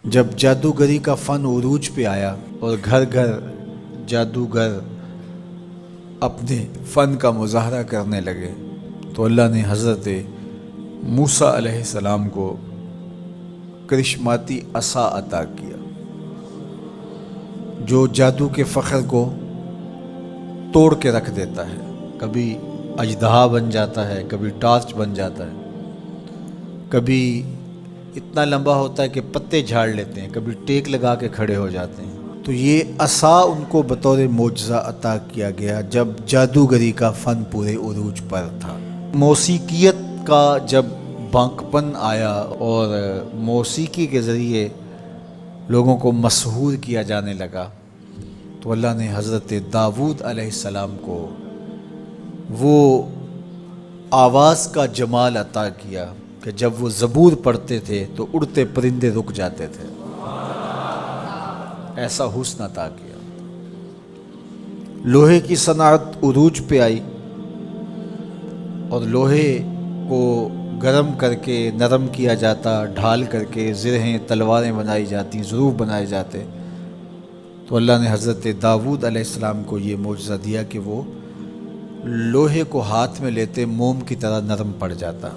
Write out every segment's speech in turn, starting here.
جب جادوگری کا فن عروج پہ آیا اور گھر گھر جادوگر اپنے فن کا مظاہرہ کرنے لگے تو اللہ نے حضرت موسیٰ علیہ السلام کو کرشماتی عصا عطا کیا جو جادو کے فخر کو توڑ کے رکھ دیتا ہے. کبھی اژدہا بن جاتا ہے، کبھی ٹارچ بن جاتا ہے، کبھی اتنا لمبا ہوتا ہے کہ پتے جھاڑ لیتے ہیں، کبھی ٹیک لگا کے کھڑے ہو جاتے ہیں. تو یہ عصا ان کو بطور معجزہ عطا کیا گیا جب جادوگری کا فن پورے عروج پر تھا. موسیقیت کا جب بانکپن آیا اور موسیقی کے ذریعے لوگوں کو مسحور کیا جانے لگا تو اللہ نے حضرت داؤد علیہ السلام کو وہ آواز کا جمال عطا کیا کہ جب وہ زبور پڑھتے تھے تو اڑتے پرندے رک جاتے تھے. ایسا حسن عطا کیا. لوہے کی صنعت عروج پہ آئی اور لوہے کو گرم کر کے نرم کیا جاتا، ڈھال کر کے زرہیں تلواریں بنائی جاتی، ظروف بنائے جاتے. تو اللہ نے حضرت داؤد علیہ السلام کو یہ معجزہ دیا کہ وہ لوہے کو ہاتھ میں لیتے موم کی طرح نرم پڑ جاتا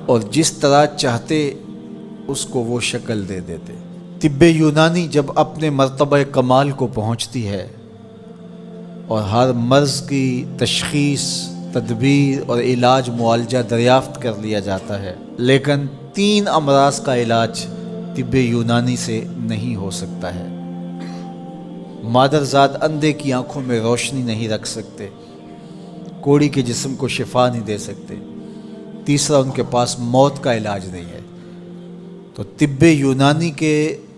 اور جس طرح چاہتے اس کو وہ شکل دے دیتے. طب یونانی جب اپنے مرتبہ کمال کو پہنچتی ہے اور ہر مرض کی تشخیص، تدبیر اور علاج معالجہ دریافت کر لیا جاتا ہے، لیکن 3 امراض کا علاج طب یونانی سے نہیں ہو سکتا ہے. مادرزاد اندھے کی آنکھوں میں روشنی نہیں رکھ سکتے، کوڑی کے جسم کو شفا نہیں دے سکتے، تیسرا ان کے پاس موت کا علاج نہیں ہے. تو طب یونانی کے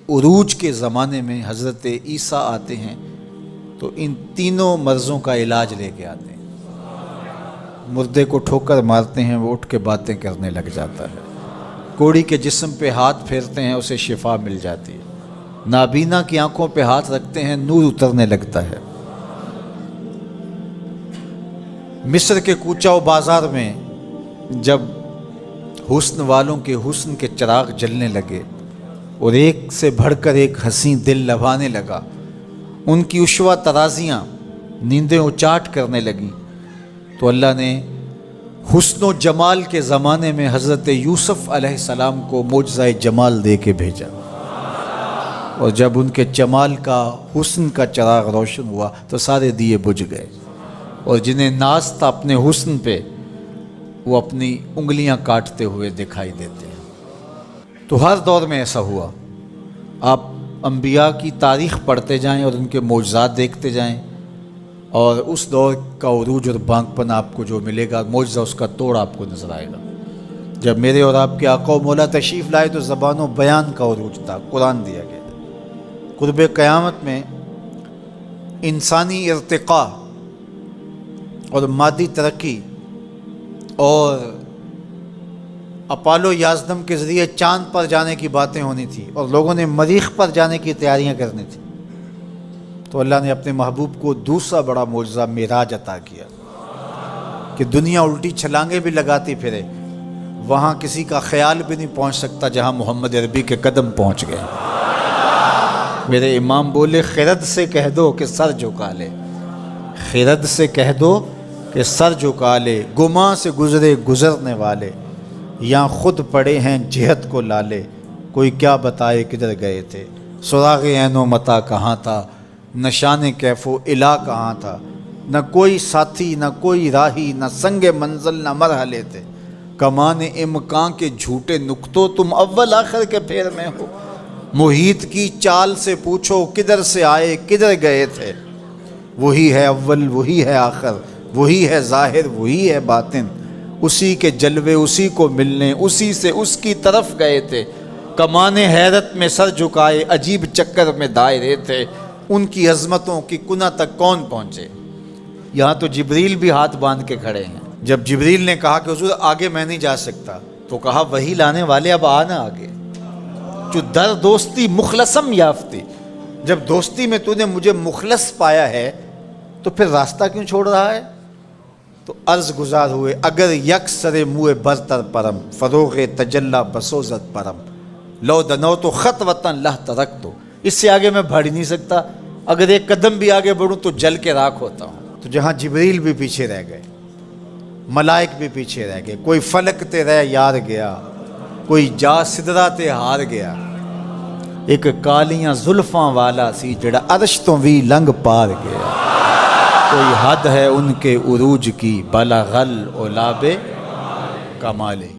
عروج کے زمانے میں حضرت عیسیٰ آتے ہیں تو ان تینوں مرضوں کا علاج لے کے آتے ہیں. مردے کو ٹھوکر مارتے ہیں، وہ اٹھ کے باتیں کرنے لگ جاتا ہے. کوڑی کے جسم پہ ہاتھ پھیرتے ہیں، اسے شفا مل جاتی ہے. نابینا کی آنکھوں پہ ہاتھ رکھتے ہیں، نور اترنے لگتا ہے. مصر کے کوچہ و بازار میں جب حسن والوں کے حسن کے چراغ جلنے لگے اور ایک سے بڑھ کر ایک حسین دل لبھانے لگا، ان کی عشوہ ترازیاں نیندیں اچاٹ کرنے لگیں، تو اللہ نے حسن و جمال کے زمانے میں حضرت یوسف علیہ السلام کو معجزہ جمال دے کے بھیجا. اور جب ان کے جمال کا، حسن کا چراغ روشن ہوا تو سارے دیے بجھ گئے، اور جنہیں ناز تھا اپنے حسن پہ وہ اپنی انگلیاں کاٹتے ہوئے دکھائی دیتے ہیں. تو ہر دور میں ایسا ہوا. آپ انبیاء کی تاریخ پڑھتے جائیں اور ان کے معجزات دیکھتے جائیں، اور اس دور کا عروج اور بانکپن آپ کو جو ملے گا، معجزہ اس کا توڑ آپ کو نظر آئے گا. جب میرے اور آپ کے آقا و مولا تشریف لائے تو زبان و بیان کا عروج تھا، قرآن دیا گیا. قرب قیامت میں انسانی ارتقاء اور مادی ترقی اور اپالو 11 کے ذریعے چاند پر جانے کی باتیں ہونی تھی اور لوگوں نے مریخ پر جانے کی تیاریاں کرنی تھی. تو اللہ نے اپنے محبوب کو دوسرا بڑا معجزہ معراج عطا کیا کہ دنیا الٹی چھلانگیں بھی لگاتی پھرے، وہاں کسی کا خیال بھی نہیں پہنچ سکتا جہاں محمد عربی کے قدم پہنچ گئے. میرے امام بولے، خرد سے کہہ دو کہ سر جھکا لے، خرد سے کہہ دو کہ سر جھکا لے، گماں سے گزرے گزرنے والے، یا خود پڑے ہیں جہت کو لالے، کوئی کیا بتائے کدھر گئے تھے، سراغ عین و متا کہاں تھا، نشان کیف و الا کہاں تھا، نہ کوئی ساتھی نہ کوئی راہی، نہ سنگ منزل نہ مرحلے تھے، کمان امکان کے جھوٹے نقطوں تم اول آخر کے پھیر میں ہو، محیط کی چال سے پوچھو کدھر سے آئے کدھر گئے تھے، وہی ہے اول وہی ہے آخر، وہی ہے ظاہر وہی ہے باطن، اسی کے جلوے اسی کو ملنے اسی سے اس کی طرف گئے تھے، کمان حیرت میں سر جھکائے عجیب چکر میں دائرے تھے، ان کی عظمتوں کی کنہ تک کون پہنچے. یہاں تو جبریل بھی ہاتھ باندھ کے کھڑے ہیں. جب جبریل نے کہا کہ حضور آگے میں نہیں جا سکتا تو کہا وہی لانے والے اب آنا آگے، جو در دوستی مخلصم یافتی، جب دوستی میں تو نے مجھے مخلص پایا ہے تو پھر راستہ کیوں چھوڑ رہا ہے. تو عرض گزار ہوئے، اگر یک سر موئے برتر پرم، فروغ تجلا بسوزت پرم، لو دنو تو خط وطن لہ ترک تو، اس سے آگے میں بڑھ ہی نہیں سکتا، اگر ایک قدم بھی آگے بڑھوں تو جل کے راکھ ہوتا ہوں۔ تو جہاں جبریل بھی پیچھے رہ گئے، ملائک بھی پیچھے رہ گئے، کوئی فلک تے رہ یار گیا، کوئی جا سدرہ تے ہار گیا، ایک کالیاں زلفاں والا سی جڑا عرش تو بھی لنگ پار گیا، کوئی حد ہے ان کے عروج کی بلغ العلا بے کمالے۔